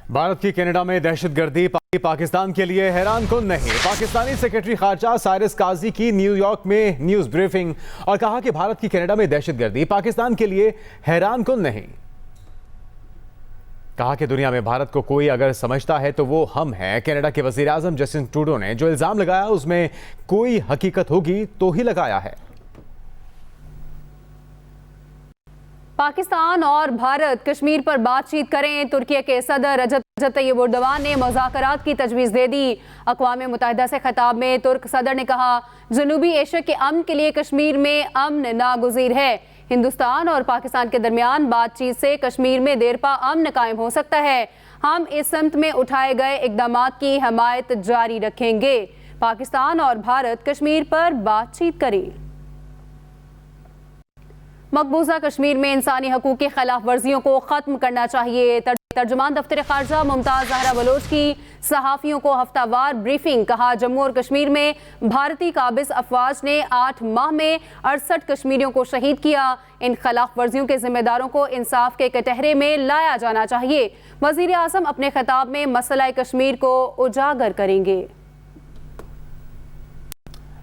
भारत की कनाडा में दहशतगर्दी पाकिस्तान के लिए हैरान कुन नहीं। पाकिस्तानी सेक्रेटरी खारजा साइरस काजी की न्यूयॉर्क में न्यूज ब्रीफिंग और कहा कि भारत की कनाडा में दहशतगर्दी पाकिस्तान के लिए हैरान कुन नहीं। कहा कि दुनिया में भारत को कोई अगर समझता है तो वो हम हैं। कनाडा के वजीर आजम जस्टिन ट्रूडो ने जो इल्जाम लगाया उसमें कोई हकीकत होगी तो ही लगाया है। पाकिस्तान और भारत कश्मीर पर बातचीत करें। तुर्की के सदर रजब तैयब एर्दोगान ने मुज़ाकरात की तजवीज़ दे दी। अक़वाम मुत्तहिदा से खिताब में तुर्क सदर ने कहा, जनूबी एशिया के अमन के लिए कश्मीर में अमन नागुज़ीर है। हिंदुस्तान और पाकिस्तान के दरमियान बातचीत से कश्मीर में देरपा अमन कायम हो सकता है। हम इस सम्त में उठाए गए इक़दामात की हमायत जारी रखेंगे। पाकिस्तान और भारत कश्मीर पर बातचीत करें। मकबूजा कश्मीर में इंसानी हकूक़ की खिलाफ वर्जियों को ख़त्म करना चाहिए। तर्जुमान दफ्तर खारजा मुमताज़ ज़हरा बलोच की सहाफ़ियों को हफ्तावार ब्रीफिंग। कहा, जम्मू और कश्मीर में भारतीय काबिज़ अफवाज ने 8 माह में 68 कश्मीरियों को शहीद किया। इन खिलाफ वर्जियों के जिम्मेदारों को इंसाफ के कटहरे में लाया जाना चाहिए। वज़ीर आज़म अपने खिताब में मसला कश्मीर को उजागर करेंगे।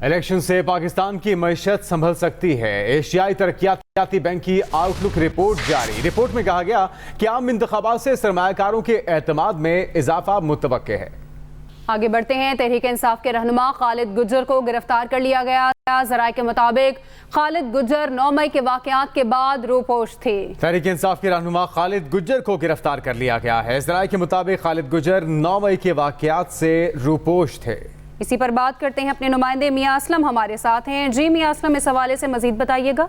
इलेक्शन से पाकिस्तान की मईशत संभल सकती है। एशियाई तरक्याती बैंक की आउटलुक रिपोर्ट जारी। रिपोर्ट में कहा गया कि आम इंतखाबात से सरमायाकारों के एतमाद में इजाफा मुतवक्के है। आगे बढ़ते हैं। तहरीक इंसाफ के रहनुमा खालिद गुज्जर को गिरफ्तार कर लिया गया। ज़राए के मुताबिक खालिद गुज्जर 9 मई के वाक़यात के बाद रूपोश थे। तहरीक इंसाफ के रहनुमा खालिद गुज्जर को गिरफ्तार कर लिया गया है। ज़राए के मुताबिक खालिद गुज्जर 9 मई के वाक़यात से रूपोश थे। इसी पर बात करते हैं। अपने नुमाइंदे मियां असलम हमारे साथ हैं। जी मियां असलम, इस हवाले से मजीद बताइएगा।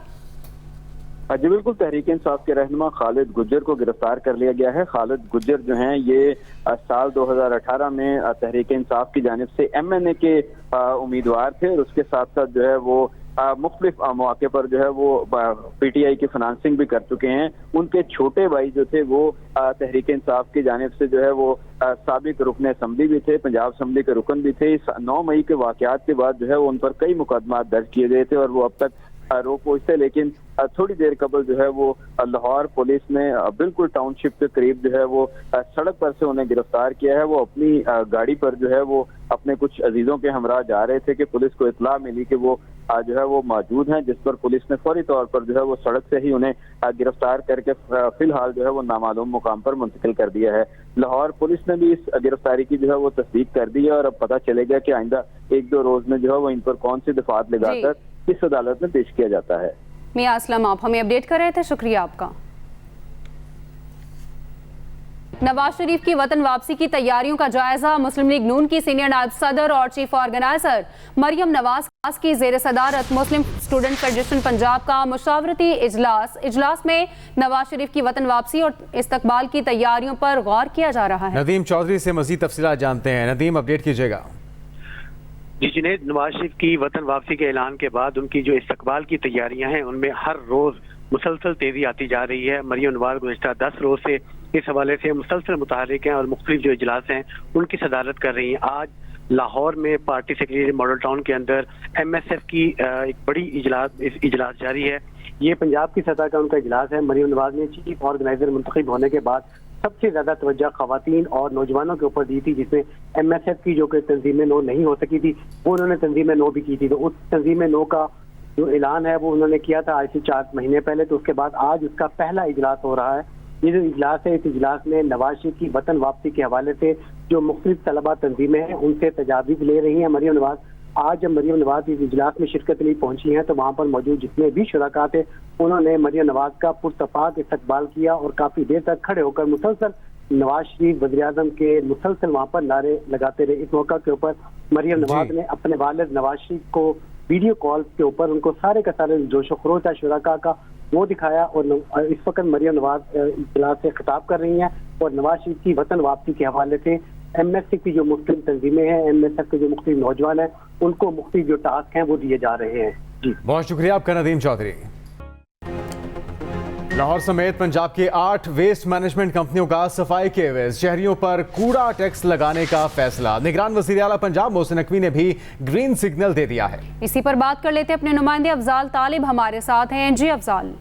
जी बिल्कुल, तहरीक इंसाफ के रहनुमा खालिद गुज्जर को गिरफ्तार कर लिया गया है। खालिद गुज्जर जो हैं ये साल 2018 में तहरीक इंसाफ की जानिब से MNA के उम्मीदवार थे और उसके साथ साथ जो है वो मुख्तलिफ मौके पर जो है वो PTI की फाइनेंसिंग भी कर चुके हैं। उनके छोटे भाई जो थे वो तहरीक इंसाफ की जानिब से जो है वो साबिक रुकन असम्बली भी थे, पंजाब असम्बली के रुकन भी थे। 9 मई के वाक़यात के बाद जो है वो उन पर कई मुकदमा दर्ज किए गए थे और वो अब तक रोपोश थे। लेकिन थोड़ी देर कबल जो है वो लाहौर पुलिस ने बिल्कुल टाउनशिप के करीब जो है वो सड़क पर से उन्हें गिरफ्तार किया है। वो अपनी गाड़ी पर जो है वो अपने कुछ अजीजों के हमरा जा रहे थे कि पुलिस को इत्तला मिली कि वो जो है वो मौजूद हैं, जिस पर पुलिस ने फौरी तौर पर जो है वो सड़क से ही उन्हें गिरफ्तार करके फिलहाल जो है वो नामालूम मुकाम पर मुंतकिल कर दिया है। लाहौर पुलिस ने भी इस गिरफ्तारी की जो है वो तस्दीक कर दी है और अब पता चलेगा कि आइंदा 1-2 रोज में जो है वो इन पर कौन सी दफात लगाकर किस अदालत में पेश किया जाता है। मियां असलम, आप हमें अपडेट कर रहे थे, शुक्रिया आपका। नवाज शरीफ की वतन वापसी की तैयारियों का जायजा। मुस्लिम लीग नून की सीनियर नायब सदर और चीफ ऑर्गेनाइजर मरियम नवाज की जेर सदारत मुस्लिम स्टूडेंट फेडरेशन पंजाब का मुशावरती इजलास में नवाज शरीफ की वतन वापसी और इस्तकबाल की तैयारियों पर गौर किया जा रहा है। नदीम चौधरी से मजीद तफसीलात जानते हैं। नदीम, अपडेट कीजिएगा। जी जुनैद, नवाज शरीफ की वतन वापसी के ऐलान के बाद उनकी जो इस्तकबाल की तैयारियां हैं उनमें हर रोज मुसलसल तेजी आती जा रही है। मरियम नवाज गुज़श्ता 10 रोज से इस हवाले से मुसलसल मुतहरिक हैं और मुख्तलिफ जो इजलास हैं उनकी सदारत कर रही हैं। आज लाहौर में पार्टी सेक्रेटरी मॉडल टाउन के अंदर MSF की एक बड़ी इजलास जारी है। ये पंजाब की सतह का उनका इजलास है। मरियम नवाज ने चीफ ऑर्गेनाइजर मुंतखब होने के बाद सबसे ज्यादा तवज्जो खवातीन और नौजवानों के ऊपर दी थी, जिसमें MSF की जो कि तंजीम नो नहीं हो सकी थी वो उन्होंने तंजीम नो भी की थी। तो उस तंजीम नो का जो ऐलान है वो उन्होंने किया था आज से 4 महीने पहले। तो उसके बाद आज उसका पहला इजलास हो रहा है। ये जो इजलास है, इस इजलास में नवाज शरीफ की वतन वापसी के हवाले से जो मुख्तलिफ तलबा तंजीमें हैं उनसे तजावीज़ ले रही हैं मरियम नवाज। आज जब मरियम नवाज इस इजलास में शिरकत लिए पहुंची हैं तो वहाँ पर मौजूद जितने भी शुरका थे उन्होंने मरियम नवाज का पुरतफाक इस्तकबाल किया और काफी देर तक खड़े होकर मुसलसल नवाज शरीफ वज़ीर आज़म के मुसलसल वहाँ पर नारे लगाते रहे। इस मौका के ऊपर मरियम नवाज ने अपने वालिद नवाज शरीफ को वीडियो कॉल के ऊपर उनको सारे का सारे जोशो खरोश था शुरका का वो दिखाया और इस वक्त मरियम नवाज इजलास से खिताब कर रही हैं और नवाज शरीफ की वतन वापसी के हवाले से MSF की जो मुख्तलिफ तंजीमें हैं, MSF के जो मुख्तलिफ नौजवान हैं उनको मुख्तलिफ जो टास्क हैं वो दिए जा रहे हैं। जी बहुत शुक्रिया आपका नदीम चौधरी। लाहौर समेत पंजाब के 8 वेस्ट मैनेजमेंट कंपनियों का सफाई के एवज शहरियों पर कूड़ा टैक्स लगाने का फैसला। निगरान वज़ीर आला पंजाब मोहसिन नकवी ने भी ग्रीन सिग्नल दे दिया है। इसी पर बात कर लेते हैं। अपने नुमाइंदे अफजाल तालिब हमारे साथ हैं। जी अफजाल।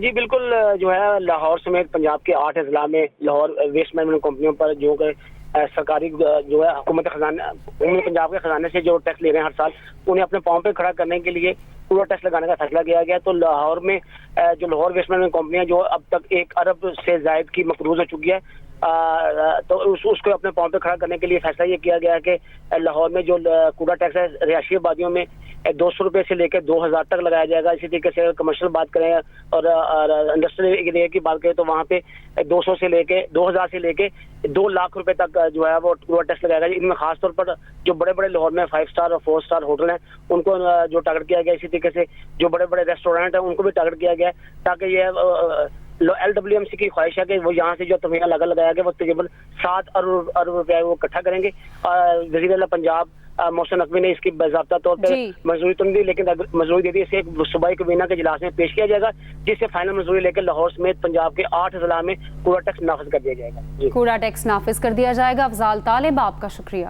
جی بالکل، جو ہے لاہور سمیت پنجاب کے 8 اضلاع میں لاہور ویسٹ مینجمنٹ کمپنیوں پر جو کہ سرکاری جو ہے حکومت پنجاب کے خزانے سے جو ٹیکس لے رہے ہیں ہر سال، انہیں اپنے پاؤں پہ کھڑا کرنے کے لیے پورا ٹیکس لگانے کا فیصلہ کیا گیا. تو لاہور میں جو لاہور ویسٹ مینجمنٹ کمپنیاں جو اب تک 1 ارب سے زائد کی مقروض ہو چکی ہے، تو اس کو اپنے پاؤں پہ کھڑا کرنے کے لیے فیصلہ یہ کیا گیا ہے کہ لاہور میں جو کوڑا ٹیکس ہے رہائشی آبادیوں میں 200 روپے سے لے کے 2000 تک لگایا جائے گا. اسی طریقے سے کمرشل بات کریں اور انڈسٹریل ایریا کی بات کریں تو وہاں پہ 200 سے لے کے 2000 سے لے کے 2 لاکھ روپے تک جو ہے وہ کوڑا ٹیکس لگایا گا. ان میں خاص طور پر جو بڑے بڑے لاہور میں 5 اسٹار اور 4 اسٹار ہوٹل ہیں ان کو جو ٹارگٹ کیا گیا. اسی طریقے سے جو بڑے بڑے ریسٹورینٹ ہیں ان کو بھی ٹارگٹ کیا گیا تاکہ یہ LWMC کی خواہش ہے کہ وہ یہاں سے جو تمغہ لگایا گیا وہ تقریباً 7 ارب روپے وہ اکٹھا کریں گے. وزیر اعلیٰ پنجاب محسن نقوی نے اس کی باضابطہ طور پر منظوری تو نہیں دی، لیکن منظوری دے دی. اسے ایک صوبائی کابینہ کے اجلاس میں پیش کیا جائے گا جس سے فائنل منظوری لے کے لاہور سمیت پنجاب کے 8 اضلاع میں کوڑا ٹیکس نافذ کر دیا جائے گا. کوڑا ٹیکس نافذ کر دیا جائے گا. افضال طالب، آپ کا شکریہ.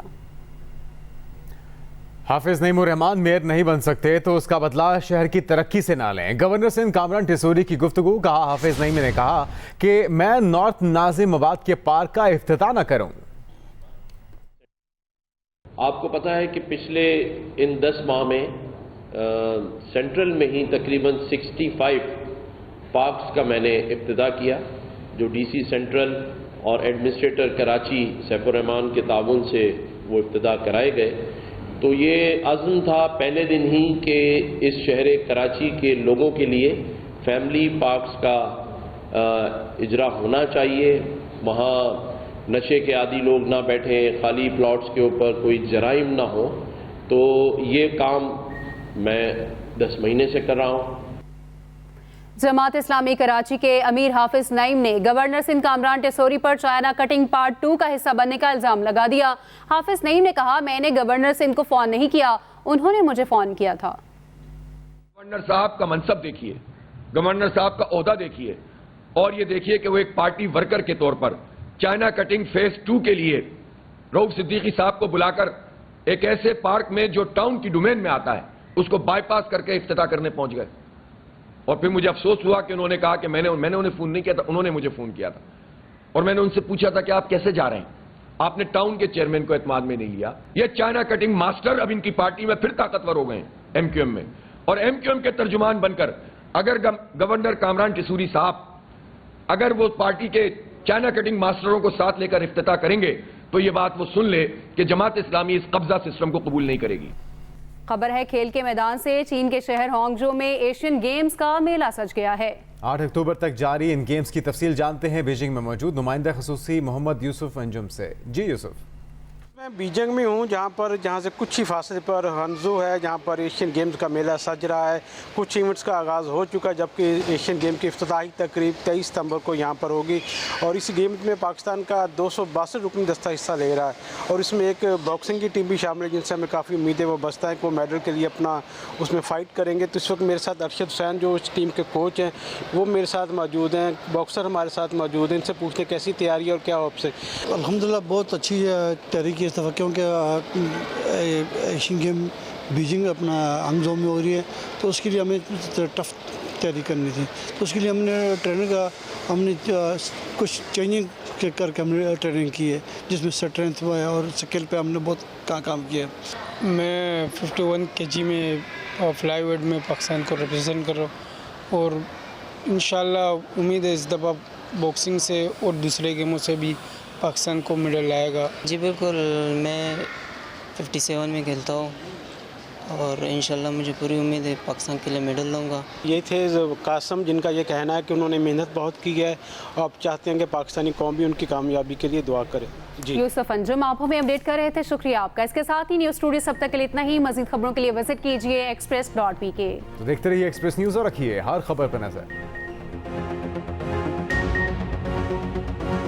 حافظ نعیم الرحمان میئر نہیں بن سکتے تو اس کا بدلہ شہر کی ترقی سے نہ لیں. گورنر سندھ کامران ٹیسوری کی گفتگو. کہا حافظ نعیم نے کہا کہ میں نارتھ ناظم آباد کے پارک کا افتتاح نہ کروں. آپ کو پتہ ہے کہ پچھلے ان 10 ماہ میں سینٹرل میں ہی تقریباً 65 پارکس کا میں نے افتتاح کیا جو ڈی سی سینٹرل اور ایڈمنسٹریٹر کراچی سیف الرحمان کے تعاون سے وہ افتتاح کرائے گئے. تو یہ عزم تھا پہلے دن ہی کہ اس شہر کراچی کے لوگوں کے لیے فیملی پارکس کا اجرا ہونا چاہیے. وہاں نشے کے عادی لوگ نہ بیٹھیں، خالی پلاٹس کے اوپر کوئی جرائم نہ ہو. تو یہ کام میں 10 مہینے سے کر رہا ہوں. جماعت اسلامی کراچی کے امیر حافظ نعیم نے گورنر سندھ کامران ٹیسوری پر چائنا کٹنگ پارٹ 2 کا حصہ بننے کا الزام لگا دیا. حافظ نعیم نے کہا میں نے گورنر سندھ کو فون نہیں کیا، انہوں نے مجھے فون کیا تھا. گورنر صاحب کا منصب دیکھیے، گورنر صاحب کا عہدہ دیکھیے اور یہ دیکھیے کہ وہ ایک پارٹی ورکر کے طور پر چائنا کٹنگ فیز 2 کے لیے رؤوف صدیقی صاحب کو بلا کر ایک ایسے پارک میں جو ٹاؤن کی ڈومین میں آتا ہے اس کو بائی پاس کر کے افتتاح کرنے پہنچ گئے. اور پھر مجھے افسوس ہوا کہ انہوں نے کہا کہ میں نے انہیں فون نہیں کیا تھا، انہوں نے مجھے فون کیا تھا. اور میں نے ان سے پوچھا تھا کہ آپ کیسے جا رہے ہیں، آپ نے ٹاؤن کے چیئرمین کو اعتماد میں نہیں لیا. یہ چائنا کٹنگ ماسٹر اب ان کی پارٹی میں پھر طاقتور ہو گئے ہیں ایم کیو ایم میں. اور ایم کیو ایم کے ترجمان بن کر اگر گورنر کامران ٹیسوری صاحب اگر وہ پارٹی کے چائنا کٹنگ ماسٹروں کو ساتھ لے کر افتتاح کریں گے تو یہ بات وہ سن لے کہ جماعت اسلامی اس قبضہ سسٹم کو قبول نہیں کرے گی. خبر ہے کھیل کے میدان سے. چین کے شہر ہانگجو میں ایشین گیمز کا میلہ سج گیا ہے. 8 اکتوبر تک جاری ان گیمز کی تفصیل جانتے ہیں بیجنگ میں موجود نمائندہ خصوصی محمد یوسف انجم سے. جی یوسف. میں بیجنگ میں ہوں جہاں سے کچھ ہی فاصلے پر ہانگجو ہے جہاں پر ایشین گیمز کا میلہ سج رہا ہے. کچھ ایونٹس کا آغاز ہو چکا جبکہ ایشین گیم کی افتتاحی تقریب 23 ستمبر کو یہاں پر ہوگی. اور اس گیم میں پاکستان کا 262 رکنی دستہ حصہ لے رہا ہے اور اس میں ایک باکسنگ کی ٹیم بھی شامل ہے جن سے ہمیں کافی امیدیں وہ بستا ہے کہ وہ میڈل کے لیے اپنا اس میں فائٹ کریں گے. تو اس وقت میرے ساتھ ارشد حسین جو اس ٹیم کے کوچ ہیں وہ میرے ساتھ موجود ہیں. باکسر ہمارے ساتھ موجود ہیں، ان سے پوچھتے کیسی تیاری اور کیا ہوپ سے. الحمدللہ بہت اچھی تحریک ہے اس دفعہ کیونکہ ایشین گیم بیجنگ اپنا ہانگجو میں ہو رہی ہے تو اس کے لیے ہمیں ٹف تیاری کرنی تھی. تو اس کے لیے ہم نے ٹرینر کا کچھ چینجنگ کر کے ہم نے ٹریننگ کی ہے جس میں اسٹرینتھ ہوا ہے اور اسکل پہ ہم نے بہت کام کیا ہے. میں 51 kg میں فلائی ویٹ میں پاکستان کو ریپرزینٹ کر رہا ہوں اور انشاءاللہ امید ہے اس دفعہ باکسنگ سے اور دوسرے گیموں سے بھی پاکستان کو میڈل آئے گا. جی بالکل، میں 57 میں کھیلتا ہوں اور انشاءاللہ مجھے پوری امید ہے پاکستان کے لیے میڈل لاؤں گا. یہ تھے قاسم جن کا یہ کہنا ہے کہ انہوں نے محنت بہت کی ہے اور آپ چاہتے ہیں کہ پاکستانی قوم بھی ان کی کامیابی کے لیے دعا کرے. جی یوسف انجم آپ ہمیں اپڈیٹ کر رہے تھے، شکریہ آپ کا. اس کے ساتھ ہی نیوز اسٹوڈیو سب تک کے لیے اتنا ہی. مزید خبروں کے لیے وزٹ کیجیے express.pk. تو دیکھتے رہیے ایکسپریس نیوز اور رکھیے ہر خبر پر نظر.